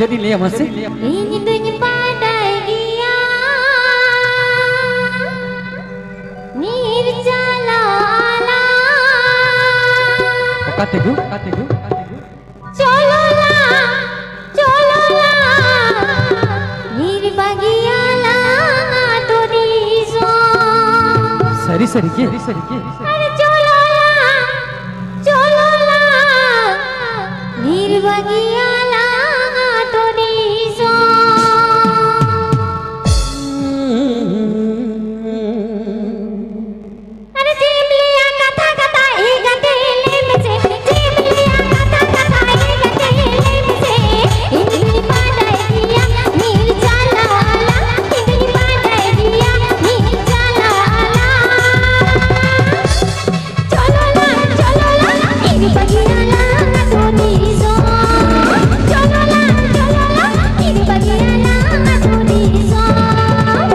Jadi lihat masih. Ingin tunjuk pandai dia Nirjala ala Kategu. Cholola Nirbagiala Torizo Sari ke. Are Cholola Nirbagiala Torizo Are Jimliya kata egate lemse Jimliya kata egate lemse Indri padai dia Nirjala ala Indri padai dia Nirjala ala Cholola Nirbagiala Torizo Cholola Nirbagiala Torizo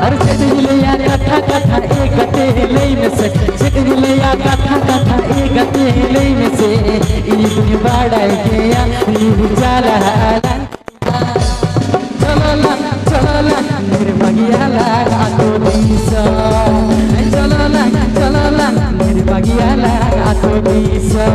अरे चटनिया कथा एक गते ले में से चटनिया कथा एक गते ले में से ईद बाड़ा गया नीर जाला चला निर्भगियाला आतो दिसा चला निर्भगियाला आतो दिसा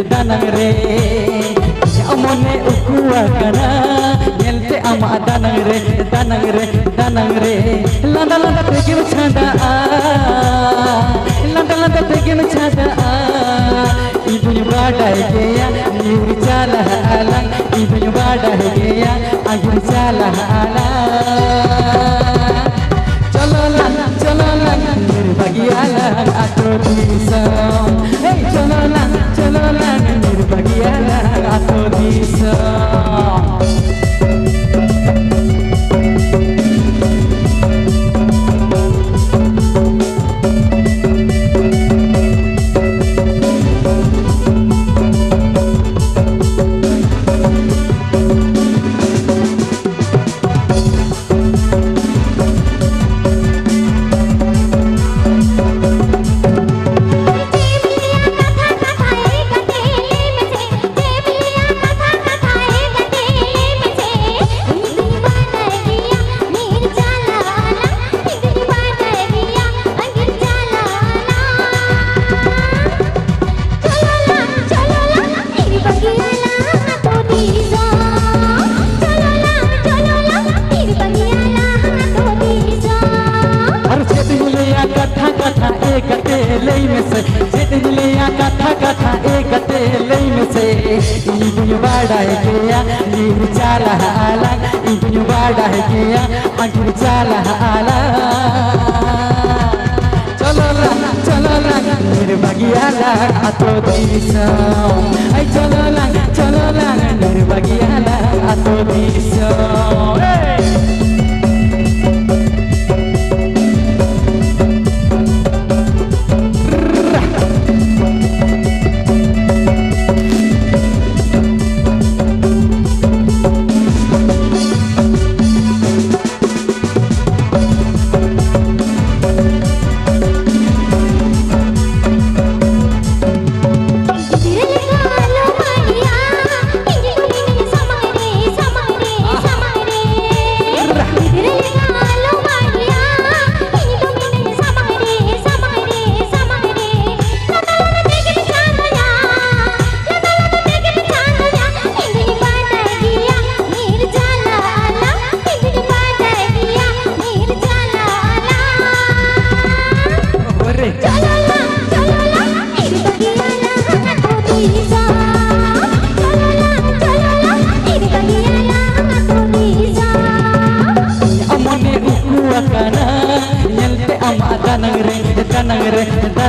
danang re amone ukua kana nyelte ama danang re landa tegin chanda landa tegin chanda ibu badai geya nir chala alang ibu badai geya agir chala alang chalo nir bagiala ato disa hey chalo nir bagiala ato disa कथा एक गते में से इबुन बाड़ा गया नीर चाला आला इबुन बाड़ा गया अंकुर चाला आला चलो नीर बगियाला आतो दिसा आई चलो नीर बगियाला आतो दिसा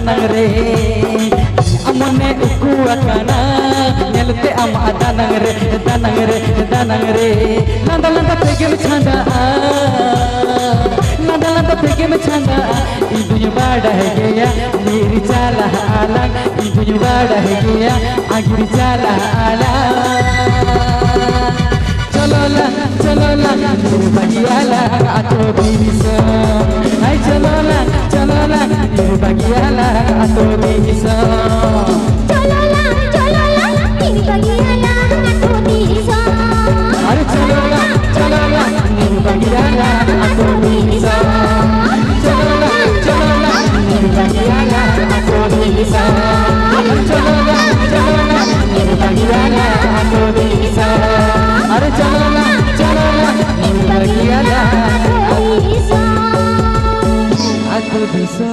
danang re amone uku akana nyelte ama danang re danang re landa landa pege me chanda landa landa pege me chanda idunya bada hai gaya meri chala alang idunya bada hai gaya agiri chala alang chalo la mere bagiala ato bisa hai chalo la mere bagiala ato bisa चलो ला मेरी बगियाला आतो दीसा अरे चलो ला मेरे बगियाला आतो दीसा चलो ला मेरे बगियाला आतो दीसा चलो ला मेरे बगियाला आतो दीसा अरे चलो ला मेरे बगियाला आतो दीसा आतो दीसा